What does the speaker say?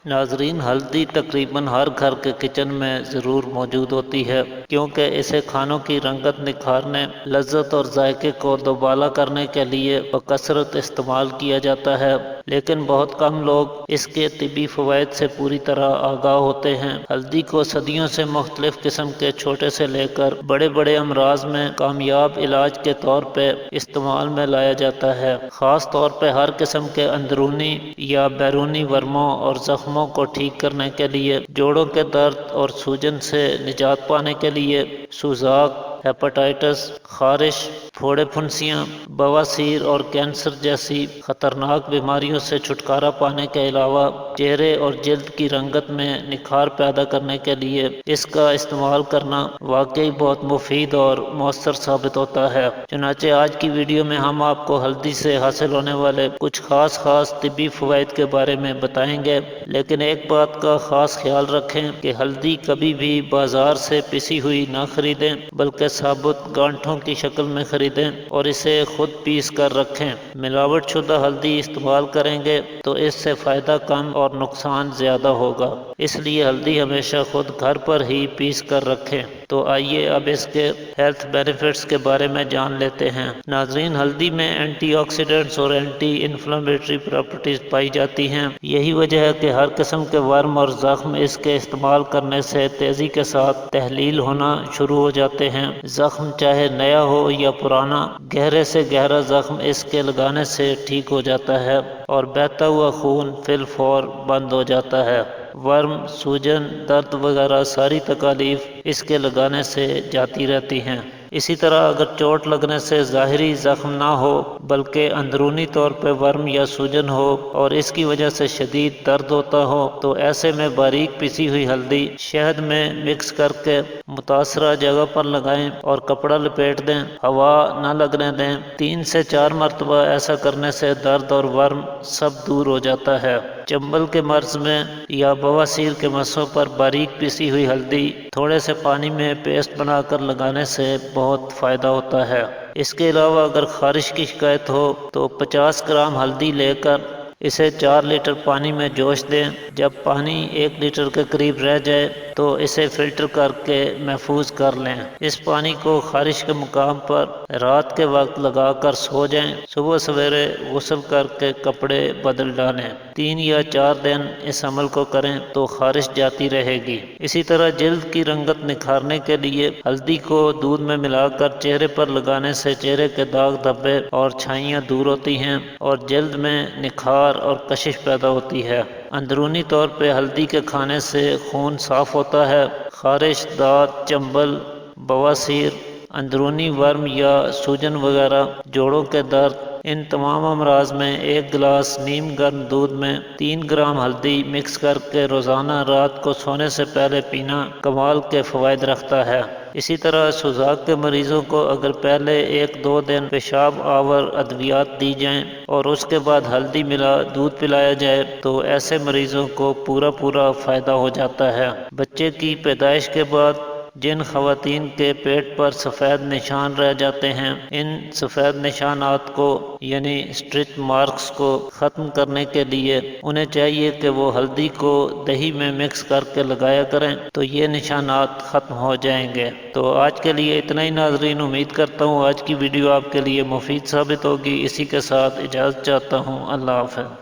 ناظرین، ہلدی تقریباً ہر گھر کے کچن میں ضرور موجود ہوتی ہے، کیونکہ اسے کھانوں کی رنگت نکھارنے، لذت اور ذائقے کو دوبالا کرنے کے لیے بکثرت استعمال کیا جاتا ہے، لیکن بہت کم لوگ اس کے طبی فوائد سے پوری طرح آگاہ ہوتے ہیں۔ ہلدی کو صدیوں سے مختلف قسم کے چھوٹے سے لے کر بڑے بڑے امراض میں کامیاب علاج کے طور پہ استعمال میں لایا جاتا ہے، خاص طور پہ ہر قسم کے اندرونی یا بیرونی ورموں اور زخموں کو ٹھیک کرنے کے لیے، جوڑوں کے درد اور سوجن سے نجات پانے کے لیے، سوزاک، ہیپاٹائٹس، خارش، پھوڑے پھنسیاں، بواسیر اور کینسر جیسی خطرناک بیماریوں سے چھٹکارا پانے کے علاوہ چہرے اور جلد کی رنگت میں نکھار پیدا کرنے کے لیے اس کا استعمال کرنا واقعی بہت مفید اور مؤثر ثابت ہوتا ہے۔ چنانچہ آج کی ویڈیو میں ہم آپ کو ہلدی سے حاصل ہونے والے کچھ خاص طبی فوائد کے بارے میں بتائیں گے، لیکن ایک بات کا خاص خیال رکھیں کہ ہلدی کبھی بھی بازار سے پسی ہوئی نہ خریدیں، بلکہ ثابت گانٹھوں کی شکل میں خریدیں اور اسے خود پیس کر رکھیں۔ ملاوٹ شدہ ہلدی استعمال کریں گے تو اس سے فائدہ کم اور نقصان زیادہ ہوگا، اس لیے ہلدی ہمیشہ خود گھر پر ہی پیس کر رکھیں۔ تو آئیے اب اس کے ہیلتھ بینیفٹس کے بارے میں جان لیتے ہیں۔ ناظرین، ہلدی میں اینٹی آکسیڈنٹس اور اینٹی انفلیمیٹری پراپرٹیز پائی جاتی ہیں۔ یہی وجہ ہے کہ ہر قسم کے ورم اور زخم اس کے استعمال کرنے سے تیزی کے ساتھ تحلیل ہونا شروع ہو جاتے ہیں۔ زخم چاہے نیا ہو یا پرانا، گہرے سے گہرا زخم اس کے لگانے سے ٹھیک ہو جاتا ہے اور بہتا ہوا خون فی الفور بند ہو جاتا ہے۔ ورم، سوجن، درد وغیرہ ساری تکالیف اس کے لگانے سے جاتی رہتی ہیں۔ اسی طرح اگر چوٹ لگنے سے ظاہری زخم نہ ہو بلکہ اندرونی طور پہ ورم یا سوجن ہو اور اس کی وجہ سے شدید درد ہوتا ہو تو ایسے میں باریک پیسی ہوئی ہلدی شہد میں مکس کر کے متاثرہ جگہ پر لگائیں اور کپڑا لپیٹ دیں، ہوا نہ لگنے دیں۔ 3 سے 4 مرتبہ ایسا کرنے سے درد اور ورم سب دور ہو جاتا ہے۔ چنبل کے مرض میں یا بواسیر کے مسوں پر باریک پیسی ہوئی ہلدی تھوڑے سے پانی میں پیسٹ بنا کر لگانے سے بہت فائدہ ہوتا ہے۔ اس کے علاوہ اگر خارش کی شکایت ہو تو 50 گرام ہلدی لے کر اسے 4 لیٹر پانی میں جوش دیں۔ جب پانی 1 لیٹر کے قریب رہ جائے تو اسے فلٹر کر کے محفوظ کر لیں۔ اس پانی کو خارش کے مقام پر رات کے وقت لگا کر سو جائیں۔ صبح سویرے غسل کر کے کپڑے بدل ڈالیں۔ 3 یا 4 دن اس عمل کو کریں تو خارش جاتی رہے گی۔ اسی طرح جلد کی رنگت نکھارنے کے لیے ہلدی کو دودھ میں ملا کر چہرے پر لگانے سے چہرے کے داغ دھبے اور چھائیاں دور ہوتی ہیں اور جلد میں نکھار اور کشش پیدا ہوتی ہے۔ اندرونی طور پہ ہلدی کے کھانے سے خون صاف ہوتا ہے۔ خارش، دانت، چنبل، بواسیر، اندرونی ورم یا سوجن وغیرہ، جوڑوں کے درد، ان تمام امراض میں 1 گلاس نیم گرم دودھ میں 3 گرام ہلدی مکس کر کے روزانہ رات کو سونے سے پہلے پینا کمال کے فوائد رکھتا ہے۔ اسی طرح سوزاک کے مریضوں کو اگر پہلے 1-2 دن پیشاب آور ادویات دی جائیں اور اس کے بعد ہلدی ملا دودھ پلایا جائے تو ایسے مریضوں کو پورا فائدہ ہو جاتا ہے۔ بچے کی پیدائش کے بعد جن خواتین کے پیٹ پر سفید نشان رہ جاتے ہیں، ان سفید نشانات کو یعنی اسٹرچ مارکس کو ختم کرنے کے لیے انہیں چاہیے کہ وہ ہلدی کو دہی میں مکس کر کے لگایا کریں تو یہ نشانات ختم ہو جائیں گے۔ تو آج کے لیے اتنا ہی ناظرین، امید کرتا ہوں آج کی ویڈیو آپ کے لیے مفید ثابت ہوگی۔ اسی کے ساتھ اجازت چاہتا ہوں۔ اللہ حافظ۔